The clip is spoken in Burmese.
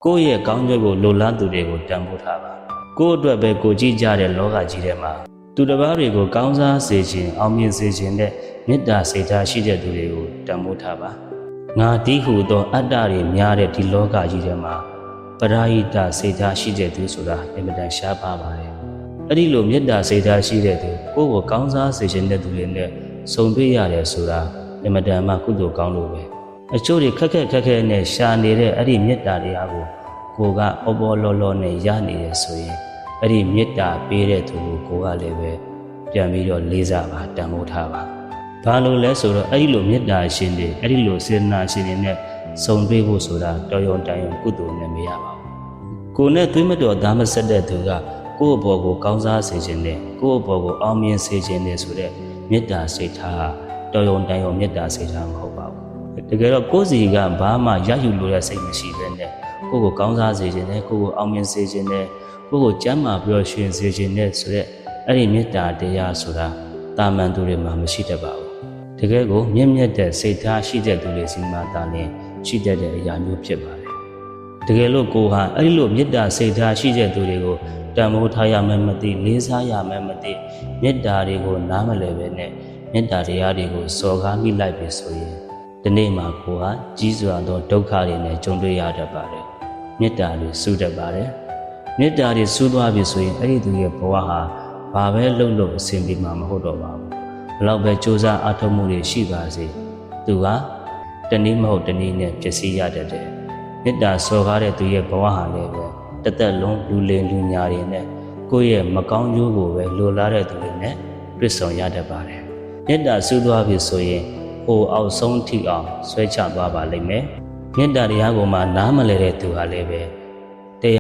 ကိုယ့်ရဲ့ကောင်းကျိုးကိုလိုလားသူတွေကိုတန်ဖိုးထားပါကိုယ့်အတွက်ပဲကိုကြည့်ကြတဲ့လောကကြီးထဲမှာသူတစ်ပါးတွေကိုကောင်းစားစေခြင်းအောင်မြင်စေခြင်းနဲ့မေတ္တာစိတ်ထားရှိတဲ့သူတွေကိုတန်ဖိုးထားပါငါတီးဟူသောအတ္တတွေများတဲ့ဒီလောကကြီးထဲမှာပရာဟိတစိတ်ထားရှိတဲ့သူဆိုတာအင်မတန်ရှားပါပါတယ်အဲ့ဒီလိုမေတ္တာစိတ်ထားရှိတဲ့သူကိုယ့်ကိုကောင်းစားစေခြင်းတဲ့သူတွေနဲ့ဆုံတွေ့ရတယ်ဆိုတာအင်မတန်မှကုသိုလ်ကောင်းလို့ပဲအချို့တွေခက်ခဲနဲ့ရှာနေတဲ့အဲ့ဒီမေတ္တာတရားကိုကအောပေါ်လောလောနဲ့ရနေတယ်ဆိုရင်အဲ့ဒီမေတ္တာပေးတဲ့သူကိုကလည်းပဲပြန်ပြီးတော့လေးစားပါတန်ဖိုးထားပါဘာလို့လဲဆိုတော့အဲ့ဒီလိုမေတ္တာရှင်တွေအဲ့ဒီလိုစေတနာရှင်တွေနဲ့ဆုံတွေ့ဖို့ဆိုတာတော်ရုံတန်ရုံကုသိုလ်နဲ့မရပါဘူးကိုယ်နဲ့သွေးမတော်သားမဆက်တဲ့သူကကိုယ့်အပေါ်ကိုကောင်းစားစေခြင်းနဲ့ကိုယ့်အပေါ်ကိုအောင်မြင်စေခြင်းနဲ့ဆိုတဲ့မေတ္တာစိတ်ထားတော်ရုံတန်ရုံမေတ္တာစိတ်ထားမဟုတ်ပါဘူးတကယ်တော့ကိုယ်စီကဘာမှရယူလို့တဲ့စိတ်မရှိဘဲနဲ့ကိုယ့်ကိုကောင်းစားစေခြင်းနဲ့ကိုယ့်ကိုအောင်မြင်စေခြင်းနဲ့ကိုယ့်ကိုကျမ်းမာပြီးတော့ရှင်စေခြင်းနဲ့ဆိုတဲ့အဲ့ဒီမေတ္တာတရားဆိုတာတာမန်သူတွေမှာမရှိတတ်ပါဘူးတကယ်ကိုမြင့်မြတ်တဲ့စိတ်ထားရှိတဲ့သူတွေစီမှာတာလည်းရှိတတ်တဲ့အရာမျိုးဖြစ်ပါတယ်တကယ်လို့ကိုဟာအဲ့ဒီလိုမေတ္တာစိတ်ထားရှိတဲ့သူတွေကိုတန်ဖိုးထားရမယ်မသိလေးစားရမယ်မသိမေတ္တာတွေကိုနားမလည်ပဲနဲ့မေတ္တာတရားတွေကိုစော်ကားမိလိုက်ပြီဆိုရင်ဒီနေ့မှာကိုဟာကြီးစွာသောဒုက္ခတွေနဲ့ကြုံတွေ့ရတတ်ပါတယ်မေတ္တာတွေစုတတ်ပါတယ်မေတ္တာတွေစုသွားပြီဆိုရင်အဲ့ဒီသူရဲ့ဘဝဟာဘာပဲလုပ်လို့အဆင်ပြေမှာမဟုတ်တော့ပါဘူးဘလောက်ပဲကြိုးစားအားထုတ်မှုတွေရှိပါစေသူကတနည်းမဟုတ်တနည်းနဲ့ပျက်စီးရတတ်တယ်မေတ္တာစော်ကားတဲ့သူရဲ့ဘဝဟာလည်းပဲတစ်သက်လုံးလူလင်လူညာတွေနဲ့ကိုယ့်ရဲ့မကောင်းကျိုးကိုပဲလိုလားတဲ့သူတွေနဲ့တွေ့ဆုံရတတ်ပါတယ်မေတ္တာစုသွားပြီဆိုရင်ဟိုအောက်ဆုံးထိအောင်ဆွဲချသွားပါလိမ့်မယ်မေတ္တာတရားကိုမှနားမလည်တဲ့သူဟာလည်းပဲ